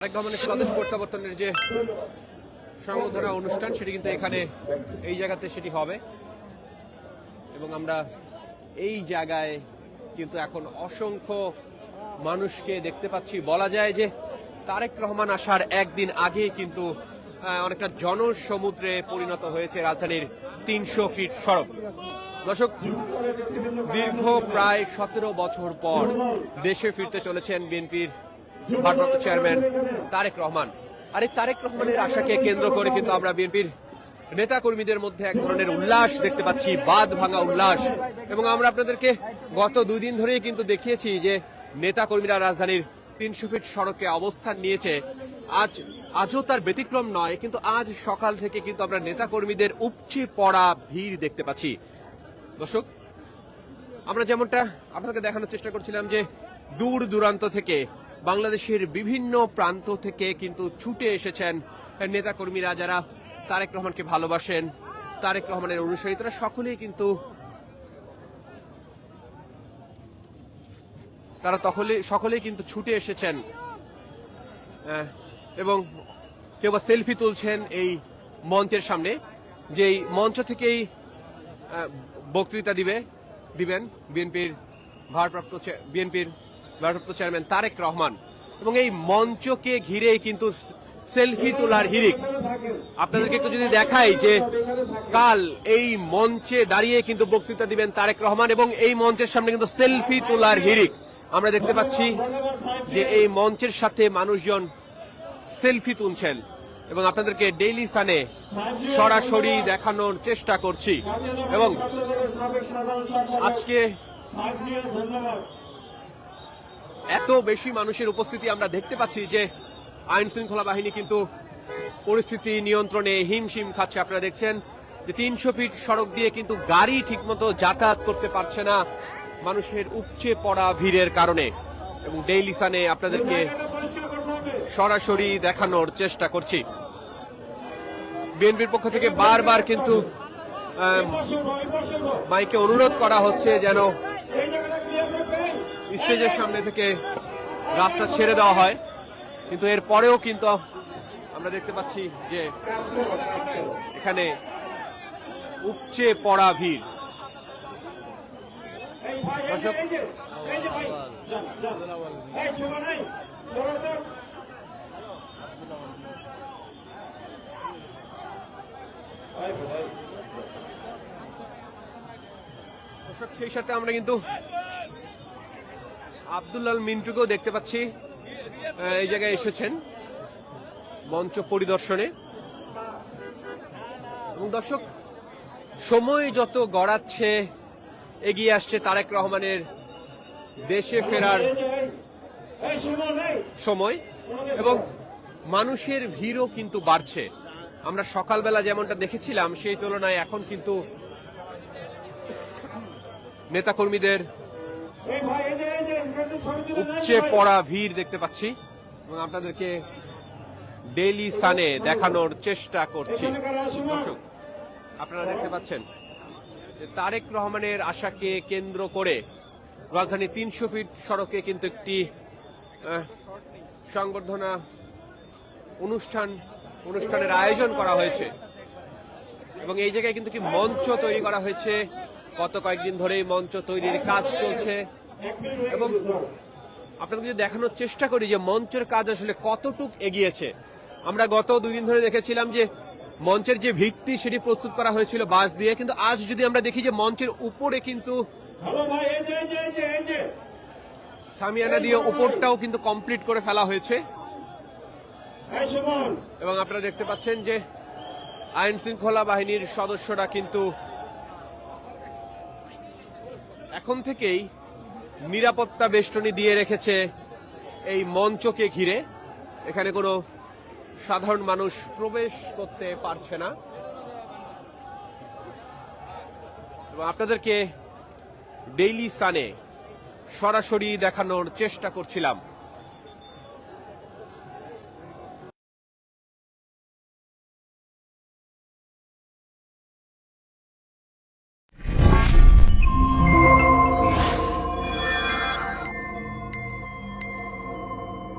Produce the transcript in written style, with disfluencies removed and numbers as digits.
তারেক রহমানের স্বদেশ প্রত্যাবর্তনের যে সংবর্ধনা অনুষ্ঠান সেটি কিন্তু এখানে এই জায়গাতে সেটি হবে এবং আমরা এই জায়গায় কিন্তু এখন অসংখ্য মানুষকে দেখতে পাচ্ছি। বলা যায় যে তারেক রহমান আসার একদিন আগে কিন্তু অনেকটা জনসমুদ্রে পরিণত হয়েছে রাজধানীর ৩০০ ফিট সড়ক। দর্শক, দীর্ঘ প্রায় ১৭ বছর পর দেশে ফিরতে চলেছেন বিএনপির ভারপ্রাপ্ত চেয়ারম্যান তারেক রহমান। আর এই তারেক রহমানের আশাকে কেন্দ্র করে কিন্তু আমরা বিএনপির নেতা কর্মীদের মধ্যে এক ধরনের উল্লাস দেখতে পাচ্ছি, বাঁধ ভাঙা উল্লাস। এবং আমরা আপনাদেরকে গত ২ দিন ধরেই কিন্তু দেখিয়েছি যে নেতা কর্মীরা রাজধানীর ৩০০ ফিট সড়কে অবস্থান নিয়েছে। আজও তার ব্যতিক্রম নয়, কিন্তু আজ সকাল থেকে কিন্তু আমরা নেতা কর্মীদের উপচে পড়া ভিড় দেখতে পাচ্ছি। দর্শক, আমরা যেমনটা আপনাদেরকে দেখানোর চেষ্টা করছিলাম যে দূর দূরান্ত থেকে বাংলাদেশের বিভিন্ন প্রান্ত থেকে কিন্তু ছুটে এসেছেন নেতা কর্মীরা, যারা তারেক রহমানকে ভালোবাসেন, তারেক রহমানের অনুসারী। তারা সকলেই কিন্তু ছুটে এসেছেন এবং কেউ বা সেলফি তুলছেন এই মঞ্চের সামনে, যেই মঞ্চ থেকেই বক্তৃতা দিবেন বিএনপির ভারপ্রাপ্ত চেয়ারম্যান তারেক রহমান। এবং এই মঞ্চকে ঘিরেই কিন্তু সেলফি তোলার হিড়িক। আপনাদেরকে একটু যদি দেখাই যে কাল এই মঞ্চে দাঁড়িয়ে কিন্তু বক্তৃতা দিবেন তারেক রহমান এবং এই মঞ্চের সামনে কিন্তু সেলফি তোলার হিড়িক আমরা দেখতে পাচ্ছি যে এই মঞ্চের সাথে মানুষজন সেলফি তুলছেন এবং আপনাদেরকে ডেইলি সানে সরাসরি দেখানোর চেষ্টা করছি। এবং আজকে এত বেশি মানুষের উপস্থিতি আমরা দেখতে পাচ্ছি যে আইন শৃঙ্খলা বাহিনী কিন্তু পরিস্থিতি নিয়ন্ত্রণে হিমশিম খাচ্ছে। আপনারা দেখছেন যে ৩০০ ফিট সড়ক দিয়ে কিন্তু গাড়ি ঠিকমতো যাতায়াত করতে পারছে না মানুষের উপচে পড়া ভিড়ের কারণে। এবং ডেইলি সানে আপনাদেরকে সরাসরি দেখানোর চেষ্টা করছি। বিএনপির পক্ষ থেকে বারবার কিন্তু মাইকে অনুরোধ করা হচ্ছে যেন স্টেজের সামনে থেকে রাস্তা ছেড়ে দেওয়া হয়, কিন্তু এর পরেও কিন্তু আমরা দেখতে পাচ্ছি যে এখানে উপচে পড়া ভিড়। সেই সাথে আমরা কিন্তু আব্দুল্লাহ মিন্টুকেও দেখতে পাচ্ছি এই জায়গায় এসেছেন মঞ্চ পরিদর্শনে। এবং দর্শক, সময় যত গড়াচ্ছে এগিয়ে আসছে তারেক রহমানের দেশে ফেরার সময় এবং মানুষের ভিড়ও কিন্তু বাড়ছে। আমরা সকালবেলা যেমনটা দেখেছিলাম সেই তুলনায় এখন কিন্তু নেতাকর্মীদের উপচে পড়া ভিড় দেখতে পাচ্ছি এবং আপনাদেরকে ডেইলি সানে দেখানোর চেষ্টা করছি। আপনারা দেখতে পাচ্ছেন যে তারেক রহমানের আশাকে কেন্দ্র করে রাজধানী ৩০০ ফিট সড়কে কিন্তু একটি সংবর্ধনা অনুষ্ঠানের আয়োজন করা হয়েছে এবং এই জায়গায় কিন্তু কি মঞ্চ তৈরি করা হয়েছে। গত কয়েকদিন ধরেই মঞ্চ তৈরির কাজ চলছে এবং আপনাদের যদি দেখানোর চেষ্টা করি যে মঞ্চের কাজ আসলে কতটুক এগিয়েছে। আমরা গত ২ দিন ধরে দেখেছিলাম যে মঞ্চের যে ভিত্তি সেটি প্রস্তুত করা হয়েছিল বাঁশ দিয়ে, কিন্তু আজ যদি আমরা দেখি যে মঞ্চের উপরে কিন্তু সামিয়ানা দিয়ে উপরটাও কিন্তু কমপ্লিট করে ফেলা হয়েছে। এবং আপনারা দেখতে পাচ্ছেন যে আইন শৃঙ্খলা বাহিনীর সদস্যরা কিন্তু এখন থেকেই নিরাপত্তা বেষ্টনী দিয়ে রেখেছে এই মঞ্চকে ঘিরে। এখানে কোনো সাধারণ মানুষ প্রবেশ করতে পারছে না। এবং আপনাদেরকে ডেইলি সানে সরাসরি দেখানোর চেষ্টা করছিলাম।